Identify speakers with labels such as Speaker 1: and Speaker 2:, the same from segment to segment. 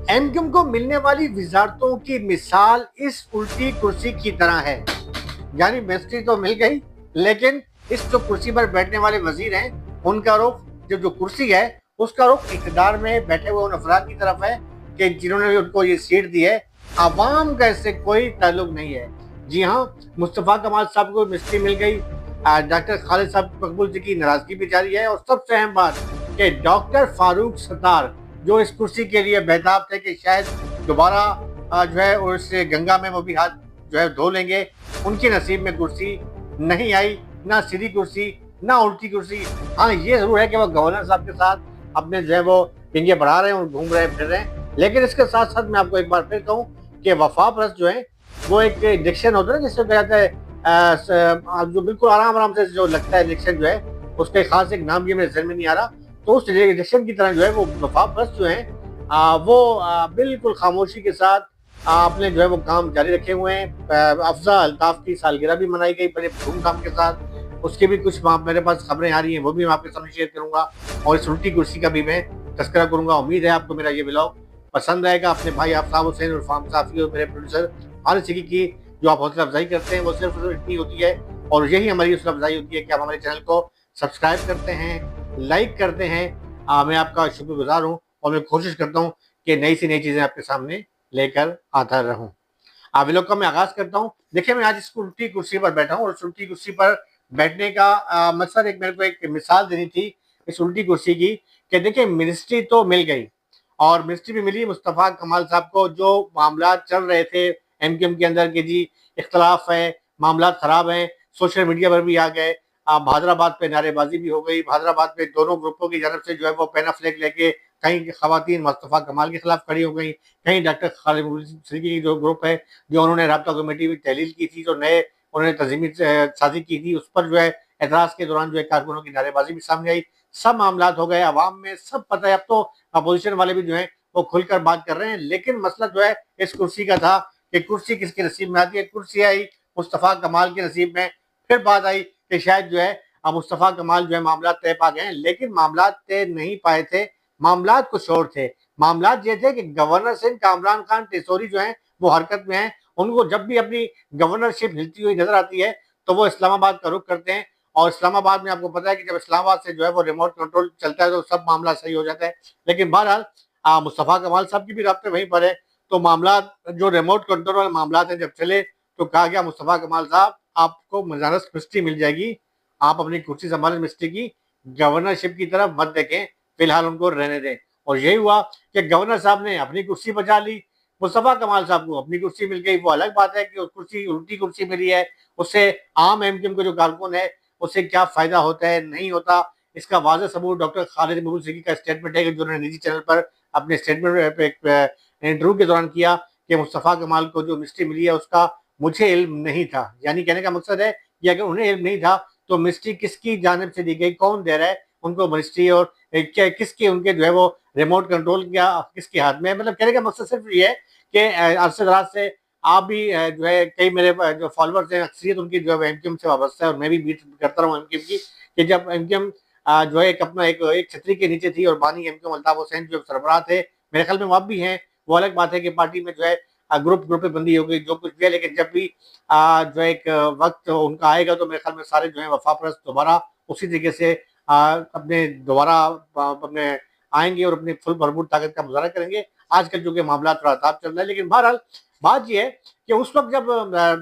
Speaker 1: MQM को मिलने वाली वजारतों की मिसाल इस उल्टी कुर्सी की तरह है। यानी मिनिस्ट्री तो मिल गई, लेकिन इस जो कुर्सी पर बैठने वाले वजीर हैं उनका रुख जो कुर्सी है उसका रुख इक़्तिदार में बैठे हुए उन अफराद की तरफ है कि जिन्होंने उनको ये सीट दी है। आवाम का इससे कोई ताल्लुक नहीं है। जी हाँ, मुस्तफ़ा कमाल साहब को मिनिस्ट्री मिल गई। डॉक्टर खालिद साहब मकबूल जी की नाराजगी भी जारी है। और सबसे अहम बात कि डॉक्टर फारूक सत्तार जो इस कुर्सी के लिए बेताब थे कि शायद दोबारा जो है उस गंगा में वो भी हाथ जो है धो लेंगे, उनके नसीब में कुर्सी नहीं आई। ना सीधी कुर्सी, ना उल्टी कुर्सी। हाँ, ये जरूर है कि वो गवर्नर साहब के साथ अपने जो है वो पिंगे बढ़ा रहे हैं और घूम रहे फिर रहे हैं। लेकिन इसके साथ साथ मैं आपको एक बार फिर कहूँ कि वफा परस्त जो है वो एक डिक्शन होता है जिससे कहते हैं जो बिल्कुल आराम आराम से जो लगता है डिक्शन जो है उसके खास एक नाम भी मेरे जहन में नहीं आ रहा। तो उस डिक्शन की तरह जो है वो वफा परस्त जो है वो बिल्कुल खामोशी के साथ आपने जो है वो काम जारी रखे हुए हैं। अफजा अल्ताफ की सालगिरह भी मनाई गई बड़े धूमधाम के साथ। उसकी भी कुछ मेरे पास खबरें आ रही हैं, वो भी मैं आपके सामने शेयर करूंगा। और इस उल्टी कुर्सी का भी मैं तस्करा करूंगा। उम्मीद है आपको मेरा ये व्लॉग पसंद आएगा। अपने भाई आफ्ताब हुसैन और फाम साफी और मेरे प्रोड्यूसर हारिस सिद्दीकी की जो आप हौसला अफजाई करते हैं वो सिर्फ इतनी होती है, और यही हमारी हौसला अफजाई होती है कि आप हमारे चैनल को सब्सक्राइब करते हैं, लाइक करते हैं। मैं आपका शुक्रगुजार हूँ और मैं कोशिश करता हूँ कि नई से नई चीजें आपके सामने लेकर आता रहूं। व्लॉग का मैं आगाज करता हूँ। देखिए, मैं आज इस उल्टी कुर्सी पर बैठा हूँ और इस उल्टी कुर्सी पर बैठने का मकसद एक मेरे को एक मिसाल देनी थी इस उल्टी कुर्सी की कि देखिए मिनिस्ट्री तो मिल गई और मिनिस्ट्री भी मिली मुस्तफ़ा कमाल साहब को। जो मामला चल रहे थे एमक्यूएम के अंदर के जी इख्तलाफ है, मामला खराब है, सोशल मीडिया पर भी आ गए। भादराबाद पे नारेबाजी भी हो गई। भादराबाद पे दोनों ग्रुपों की जानब से जो है वो पेना फ्लैग लेके कहीं खवातीन मुस्तफ़ा कमाल के खिलाफ खड़ी हो गई, कहीं डॉक्टर खालिद सिद्दीकी की जो ग्रुप है जो उन्होंने राब्ता कमेटी में तहलील की थी, जो नए उन्होंने तंजीमी साजी की थी, उस पर जो है एतराज के दौरान जो है कारकुनों की नारेबाजी भी सामने आई। सब मामला हो गए अवाम में, सब पता है। अब तो अपोजिशन वाले भी जो है वो खुलकर बात कर रहे हैं। लेकिन मसला जो है इस कुर्सी का था कि कुर्सी किसके नसीब में आती है। कुर्सी आई मुस्तफ़ा कमाल के नसीब में। फिर बात आई कि शायद जो है मुस्तफ़ा कमाल जो है मामला तय पा गए हैं, लेकिन मामला तय नहीं पाए थे। मामला कुछ और थे। मामला ये थे कि गवर्नर सिंह कामरान खान टेसोरी जो है वो हरकत में है। उनको जब भी अपनी गवर्नरशिप हिलती हुई नजर आती है तो वो इस्लामाबाद का रुख करते हैं। और इस्लामाबाद में आपको पता है कि जब इस्लामाबाद से जो है वो रिमोट कंट्रोल चलता है तो सब मामला सही हो जाता है। लेकिन बहरहाल मुस्तफ़ा कमाल साहब की भी राब्ते वहीं पर है। तो मामला जो रिमोट कंट्रोल वाले मामला थे जब चले तो कहा गया मुस्तफ़ा कमाल साहब आपको मजारस मिनिस्ट्री मिल जाएगी, आप अपनी कुर्सी संभालें मिनिस्ट्री की, गवर्नरशिप की तरफ मत देखें, फिलहाल उनको रहने दें। और यही हुआ कि गवर्नर साहब ने अपनी कुर्सी बचा ली, मुस्तफ़ा कमाल साहब को अपनी कुर्सी मिल गई। वो अलग बात है कि उस कुर्सी उल्टी कुर्सी मिली है, उससे आम एमक्यूएम के जो कारकुन है उससे क्या फायदा होता है नहीं होता, इसका वाज़ेह सबूत डॉक्टर खालिद मकबूल सिद्दीकी का स्टेटमेंट है कि जो उन्होंने निजी चैनल पर अपने स्टेटमेंट इंटरव्यू के दौरान किया कि मुस्तफ़ा कमाल को जो मिनिस्ट्री मिली है उसका मुझे इल्म नहीं था। यानी कहने का मकसद है कि अगर उन्हें इल्म नहीं था तो मिनिस्ट्री किसकी जानिब से दी गई, कौन दे रहा है उनको मिनिस्ट्री, और क्या किसके उनके जो है वो रिमोट कंट्रोल क्या किसके हाथ में है। मतलब कहने का मकसद सिर्फ ये है कि अरसे दराज से आप भी जो है कई मेरे जो फॉलोअर्स हैं अक्सरियत उनकी जो है एमक्यूएम से वाबस्ता है और मैं भी बीट करता रहा हूँ एमक्यूएम की कि जब एमक्यूएम जो है एक अपना एक छतरी के नीचे थी और बानी एमक्यूएम अल्ताफ हुसैन जो सरबराह थे, मेरे ख्याल में वो अब भी हैं। वो अलग बात है कि पार्टी में जो है ग्रुप बंदी हो गई जो कुछ भी है। लेकिन जब भी जो एक वक्त उनका आएगा तो मेरे ख्याल में सारे जो है वफा परस्त दोबारा उसी तरीके से अपने दोबारा अपने आएंगे और अपनी फुल भरपूर ताकत का मुजाहरा करेंगे। आजकल जो कि मामला थोड़ा ताप चल रहा है, लेकिन बहरहाल बात यह है कि उस वक्त जब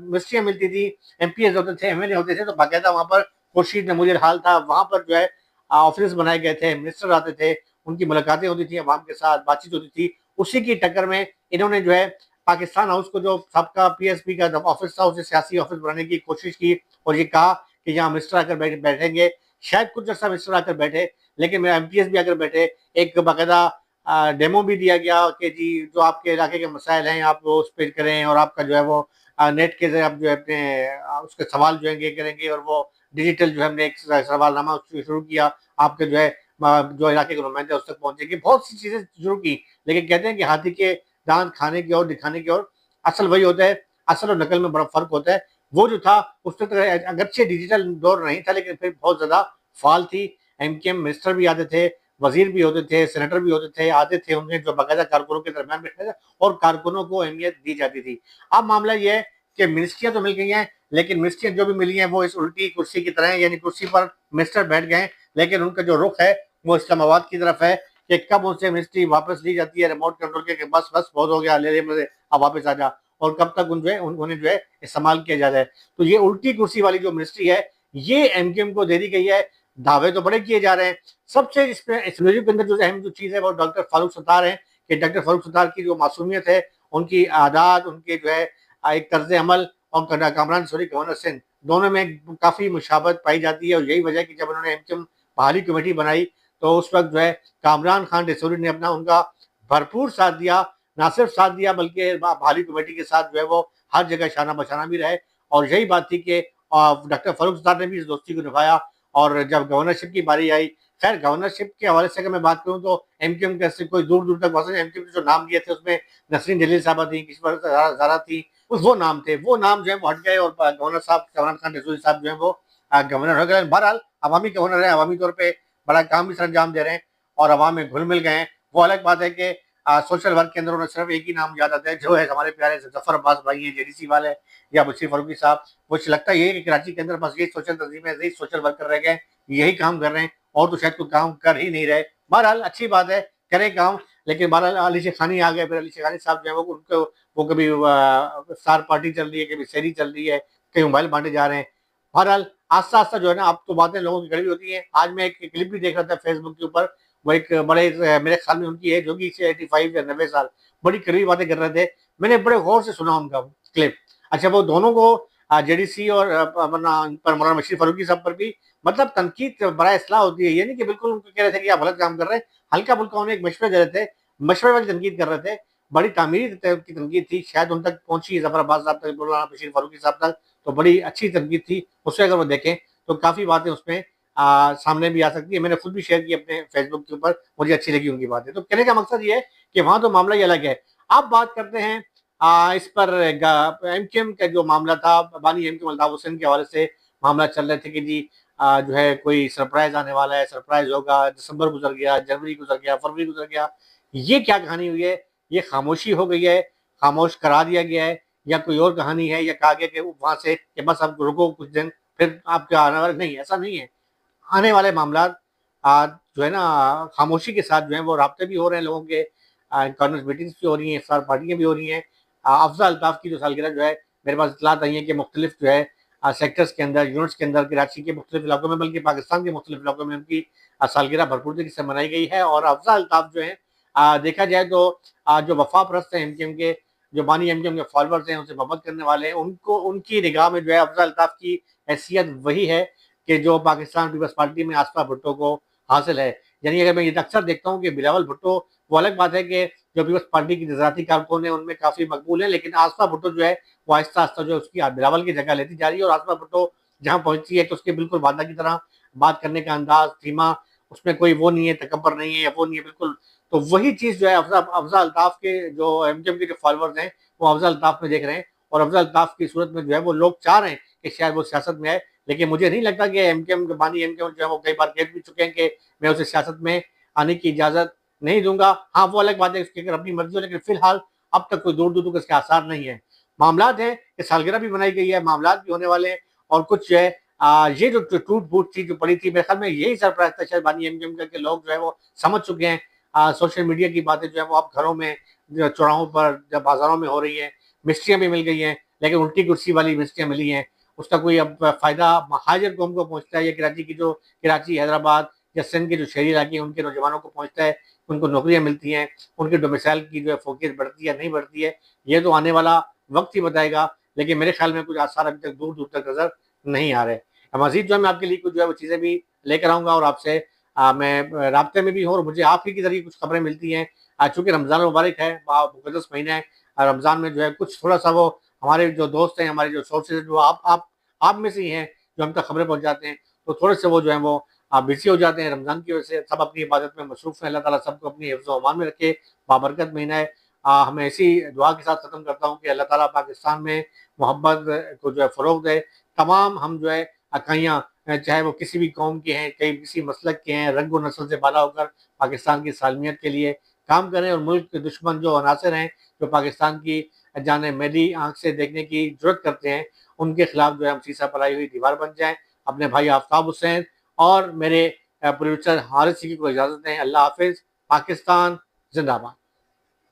Speaker 1: मिनिस्ट्रियां मिलती थी, एमपीएस होते थे, एमएलए होते थे, तो बाकायदा वहां पर खुर्शीद नमूदिर हाल था। वहां पर जो है ऑफिस बनाए गए थे, मिनिस्टर आते थे, उनकी मुलाकातें होती थी, अवाम के साथ बातचीत होती थी। उसी की टक्कर में इन्होंने जो है पाकिस्तान हाउस को जो सबका पीएसपी का ऑफिस था उसे सियासी ऑफिस बनाने की कोशिश की और ये कहा कि यहाँ मिनिस्टर आकर बैठेंगे। शायद कुछ अर्सा मिनिस्टर आकर बैठे, लेकिन मेरा एमपीएस भी आकर बैठे। एक बाकायदा डेमो भी दिया गया कि जी जो आपके इलाके के मसाइल हैं आप वो उस पर करें और आपका जो है वो नेट के जरिए आप जो है अपने उसके सवाल जो है करेंगे और वो डिजिटल जो है हमने एक सवालनामा शुरू किया, आपके जो है जो इलाके के नुमाइंदे उस तक पहुंचेगी। बहुत सी चीजें शुरू की, लेकिन कहते हैं कि हाथी के दांत खाने की और दिखाने की और असल वही होता है, असल और नकल में बड़ा फर्क होता है। वो जो था उस तक अगरचे डिजिटल दौर नहीं था लेकिन फिर बहुत ज्यादा फाल थी। एमकेएम मिनिस्टर भी आते थे, वजीर भी होते थे, सेनेटर भी होते थे, आते थे उनमें जो बाकायदा कारकुनों के दरमियान बैठते थे और कारकुनों को अहमियत दी जाती थी। अब मामला ये है कि मिनिस्ट्रियां तो मिल गई हैं, लेकिन मिनिस्ट्रियां जो भी मिली हैं वो इस उल्टी कुर्सी की तरह है, यानी कुर्सी पर मिनिस्टर बैठ गए, लेकिन उनका जो रुख है वो इस्लामाबाद की तरफ है कि कब उनसे मिनिस्ट्री वापस ली जाती है रिमोट कंट्रोल के, बस बस बहुत हो गया, ले ले मुझे, अब वापस आ जा, और कब तक उन्हें जो है इस्तेमाल किया जा रहा है। तो ये उल्टी कुर्सी वाली जो मिनिस्ट्री है ये एमक्यूएम को दे दी गई है। दावे तो बड़े किए जा रहे हैं। सबसे इसमें इस म्यूजिक के अंदर जो अहम जो चीज है वो डॉक्टर फारूक सत्तार है कि डॉक्टर फारूक सत्तार की जो मासूमियत है, उनकी आदात, उनके जो है एक तर्ज अमल और कामरान सॉरी गवर्नर सिंह दोनों में काफी मुशाबत पाई जाती है। और यही वजह कि जब उन्होंने एमक्यूएम बहाली कमेटी बनाई तो उस वक्त जो है कामरान खान रसूली ने अपना उनका भरपूर साथ दिया, ना सिर्फ साथ दिया बल्कि बहाली कमेटी के साथ जो है वो हर जगह शाना बशाना भी रहे। और यही बात थी कि डॉक्टर फारूक सत्तार ने भी इस दोस्ती को निभाया। और जब गवर्नरशिप की बारी आई, खैर गवर्नरशिप के हवाले से अगर मैं बात करूं तो एमक्यूएम के से कोई दूर दूर तक वहां एमक्यूएम के जो नाम दिए थे उसमें नसरीन जलील साहबा थी, किस्मत ज़ारा थी, वो नाम थे, वो नाम जो है वो हट गए और गवर्नर साहब कामरान खान रसूली साहब जो है वो गवर्नर हो गए। बहरहाल अवामी गवर्नर है, अवामी तौर पर बड़ा काम भी सर अंजाम दे रहे हैं और अवाम में घुल मिल गए हैं। वो अलग बात है कि सोशल वर्क के अंदर उन्हें सिर्फ एक ही नाम याद आता है जो है हमारे प्यारे जफर अब्बास भाई हैं, जेडीसी वाले, या बशीर फारूकी साहब। वो लगता ये है कि कराची के अंदर बस यही सोशल तंजीम है, यही सोशल वर्क कर रह गए, यही काम कर रहे हैं और तो शायद कोई काम कर ही नहीं रहे। बहरहाल अच्छी बात है, करें काम। लेकिन बहरहाल अली शेखानी आ गए, फिर अली शेखानी साहब जो है वो उनको वो कभी स्टार पार्टी चल रही है, कभी शहरी चल रही है, कहीं मोबाइल बांटे जा रहे हैं। बहरहाल आस्ता आस्ता जो है ना अब तो बातें लोगों की कड़वी होती हैं। आज मैं एक क्लिप भी देख रहा था फेसबुक के ऊपर, वो एक बड़े मेरे ख्याल में उनकी एज होगी 85 या 90 साल, बड़ी करीबी बातें कर रहे थे। मैंने बड़े गौर से सुना उनका क्लिप। अच्छा, वो दोनों को जेडीसी और मौलाना बशीर फारूकी साहब पर भी मतलब तनकीद बड़ा इसलाह होती है, ये नहीं कि बिल्कुल उनको कह रहे थे कि आप गलत काम कर रहे हैं, हल्का फुल्का उन्हें एक मशवरे दे रहे थे, मशवरे वाली तनकीद कर रहे थे। बड़ी तामीरी की तनकीद थी, शायद उन तक पहुंची जफर अब्बास साहब तक, मौलाना बशीर फारूकी साहब तक, तो बड़ी अच्छी तनकीद थी। उससे अगर वो देखें तो काफी बातें उसमें सामने भी आ सकती है। मैंने खुद भी शेयर की अपने फेसबुक के ऊपर, मुझे अच्छी लगी उनकी बातें। तो कहने का मकसद ये है कि वहां तो मामला ही अलग है। अब बात करते हैं इस पर एमक्यूएम का जो मामला था, बानी एमक्यूएम अल्ताफ हुसैन के हवाले से मामला चल रहे थे कि जी जो है कोई सरप्राइज आने वाला है, सरप्राइज होगा, दिसंबर गुजर गया, जनवरी गुजर गया, फरवरी गुजर गया, ये क्या कहानी हुई है? ये खामोशी हो गई है, खामोश करा दिया गया है, या कोई और कहानी है, या कहा गया कि वहां से कि बस अब रुको कुछ दिन फिर आपका आने वाला? नहीं, ऐसा नहीं है। आने वाले मामला जो है ना खामोशी के साथ जो है वो राब्ते भी हो रहे हैं लोगों के, कॉन्फ्रेंस मीटिंग्स भी हो रही हैं, इफ्तार पार्टियां भी हो रही हैं। अफजा अल्ताफ की जो सालगिरह जो है मेरे पास इतलात आई है कि मुख्तलिफ जो है सेक्टर्स के अंदर, यूनिट्स के अंदर, कराची के मुख्तलिफ इलाकों में, बल्कि पाकिस्तान के मुख्तलिफ इलाकों में उनकी सालगिरह भरपूर तरीके से मनाई गई है। और अफजा अल्ताफ जो है देखा जाए तो जो वफा परस्त हैं एमक्यूएम के, जो बानी एमक्यूएम के फॉलोअर्स हैं, उनसे मोहब्बत करने वाले हैं, उनको उनकी निगाह में जो है अफजा अल्ताफ की हैसियत वही है कि जो पाकिस्तान पीपल्स पार्टी में आसफा भुट्टो को हासिल है। यानी अगर मैं ये अक्सर देखता हूँ कि बिलावल भुट्टो, वो अलग बात है कि जो पीपल्स पार्टी की नजराती कारकुन है उनमें काफी मकबूल है, लेकिन आसफा भुट्टो जो है वो आहिस्ता आहिस्ता जो है उसकी बिलावल की जगह लेती जा रही है। और आसफा भुट्टो जहाँ पहुंचती है तो उसके बिल्कुल वादा की तरह बात करने का अंदाज, धीमा, उसमें कोई वो नहीं है, तकबर नहीं है, या वो नहीं है बिल्कुल। तो वही चीज जो है अफजा अल्ताफ के जो एमक्यूएम के जो फॉलोअर्स हैं वो अफजा अल्ताफ में देख रहे हैं। और अफजा अल्ताफ की सूरत में जो है वो लोग चाह रहे हैं कि शायद वो सियासत में आए, लेकिन मुझे नहीं लगता कि एमक्यूएम बानी एमक्यूएम जो है वो कई बार कह भी चुके हैं कि मैं उसे सियासत में आने की इजाजत नहीं दूंगा। हाँ, वो अलग बात है उसकी अगर अपनी मर्जी हो, लेकिन फिलहाल अब तक कोई दूर दूर तक इसके आसार नहीं है। मामलात हैं कि सालगिरह भी बनाई गई है, मामलात भी होने वाले हैं, और कुछ जो है ये जो टूट फूट थी जो पड़ी थी, मेरे ख्याल में यही सरप्राइज था शायद बानी एमक्यूएम का कि लोग जो है वो समझ चुके हैं। सोशल मीडिया की बातें जो है वो अब घरों में, चौराहों पर, जब बाजारों में हो रही है, मिस्ट्रियां भी मिल गई हैं, लेकिन उल्टी कुर्सी वाली मिस्ट्रियां मिली हैं, उसका कोई अब फायदा हाजिर कौम को पहुंचता है, या कराची की जो कराची, हैदराबाद या सिंध के जो शहरी इलाके हैं उनके नौजवानों को पहुंचता है, उनको नौकरियां मिलती हैं, उनके डोमिसाइल की जो है फोकस बढ़ती है नहीं बढ़ती है, ये तो आने वाला वक्त ही बताएगा। लेकिन मेरे ख्याल में कुछ आसार अभी तक दूर दूर तक नजर नहीं आ रहे। मजीद जो है मैं आपके लिए कुछ जो है वो चीज़ें भी लेकर आऊँगा, और आपसे मैं राब्ते में भी हूँ, और मुझे आप ही के जरिए कुछ खबरें मिलती हैं। चूँकि रमज़ान मुबारक है, मुक़द्दस महीना है, रमज़ान में जो है कुछ थोड़ा सा वो हमारे जो दोस्त हैं, हमारे जो सोर्सेज हैं, जो आप में से ही हैं जो हम तक खबरें पहुँचाते हैं, तो थोड़े से वो जो है वो बिज़ी हो जाते हैं रमज़ान की वजह से। सब अपनी इबादत में मसरूफ़ हैं, अल्लाह ताला सबको अपनी हिफ्ज़ व अमान में रखे, बाबरकत महीना है। हमें ऐसी दुआ के साथ ख़त्म करता हूँ कि अल्लाह ताला पाकिस्तान में मोहब्बत को जो है फ़रोग़ दे। तमाम हम जो है अकाइयाँ चाहे वो किसी भी कौम के हैं, चाहे किसी मसलक के हैं, रंग व नस्ल से बाला होकर पाकिस्तान की सालमियत के लिए काम करें और मुल्क के दुश्मन जो अनासर हैं, जो पाकिस्तान की जाने मैली आँख से देखने की जुर्रत करते हैं, उनके खिलाफ जो है हम सीसा फैलाई हुई दीवार बन जाएँ। अपने भाई आफ्ताब हुसैन और मेरे प्रोड्यूसर हारिस सिद्दीकी को इजाज़त दें। अल्लाह हाफ़िज़। पाकिस्तान ज़िंदाबाद।